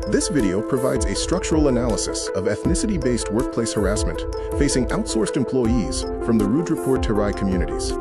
This video provides a structural analysis of ethnicity-based workplace harassment facing outsourced employees from the Rudra communities.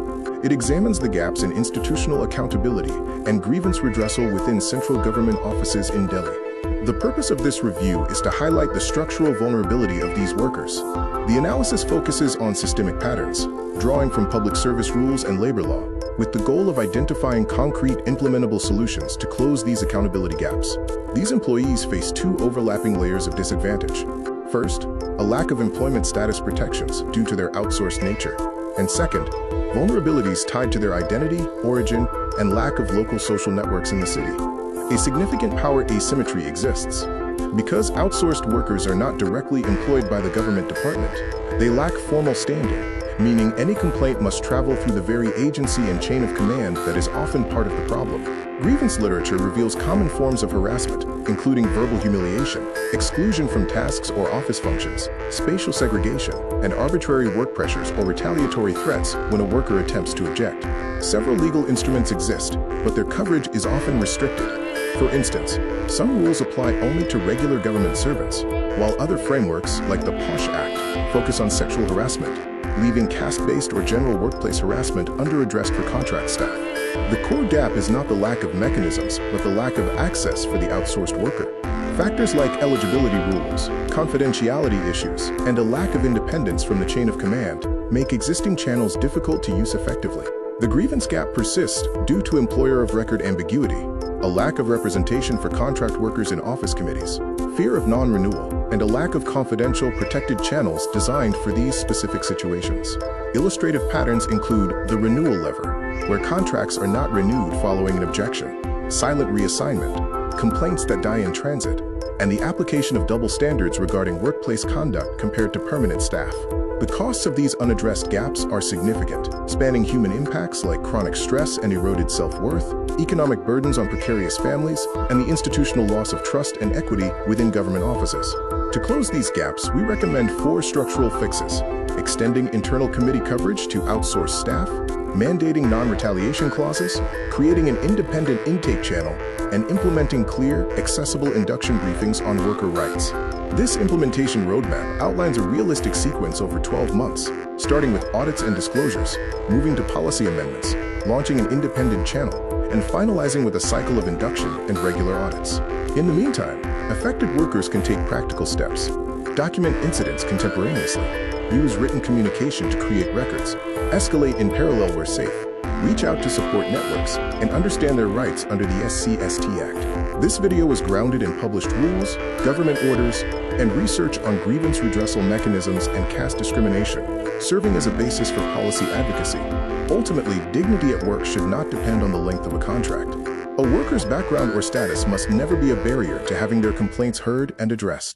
It examines the gaps in institutional accountability and grievance redressal within central government offices in Delhi. The purpose of this review is to highlight the structural vulnerability of these workers. The analysis focuses on systemic patterns, drawing from public service rules and labor law, with the goal of identifying concrete, implementable solutions to close these accountability gaps. These employees face two overlapping layers of disadvantage. First, a lack of employment status protections due to their outsourced nature. And second, vulnerabilities tied to their identity, origin, and lack of local social networks in the city. A significant power asymmetry exists. Because outsourced workers are not directly employed by the government department, they lack formal standing, meaning any complaint must travel through the very agency and chain of command that is often part of the problem. Grievance literature reveals common forms of harassment, including verbal humiliation, exclusion from tasks or office functions, spatial segregation, and arbitrary work pressures or retaliatory threats when a worker attempts to object. Several legal instruments exist, but their coverage is often restricted. For instance, some rules apply only to regular government servants, while other frameworks, like the POSH Act, focus on sexual harassment, leaving caste-based or general workplace harassment underaddressed for contract staff. The core gap is not the lack of mechanisms, but the lack of access for the outsourced worker. Factors like eligibility rules, confidentiality issues, and a lack of independence from the chain of command make existing channels difficult to use effectively. The grievance gap persists due to employer of record ambiguity, a lack of representation for contract workers in office committees, fear of non-renewal, and a lack of confidential, protected channels designed for these specific situations. Illustrative patterns include the renewal lever, where contracts are not renewed following an objection, silent reassignment, complaints that die in transit, and the application of double standards regarding workplace conduct compared to permanent staff. The costs of these unaddressed gaps are significant, spanning human impacts like chronic stress and eroded self-worth, economic burdens on precarious families, and the institutional loss of trust and equity within government offices. To close these gaps, we recommend 4 structural fixes: extending internal committee coverage to outsourced staff, mandating non-retaliation clauses, creating an independent intake channel, and implementing clear, accessible induction briefings on worker rights. This implementation roadmap outlines a realistic sequence over 12 months, starting with audits and disclosures, moving to policy amendments, launching an independent channel, and finalizing with a cycle of induction and regular audits. In the meantime, affected workers can take practical steps, document incidents contemporaneously, use written communication to create records, escalate in parallel where safe, reach out to support networks, and understand their rights under the SC/ST Act. This video was grounded in published rules, government orders, and research on grievance redressal mechanisms and caste discrimination, serving as a basis for policy advocacy. Ultimately, dignity at work should not depend on the length of a contract. A worker's background or status must never be a barrier to having their complaints heard and addressed.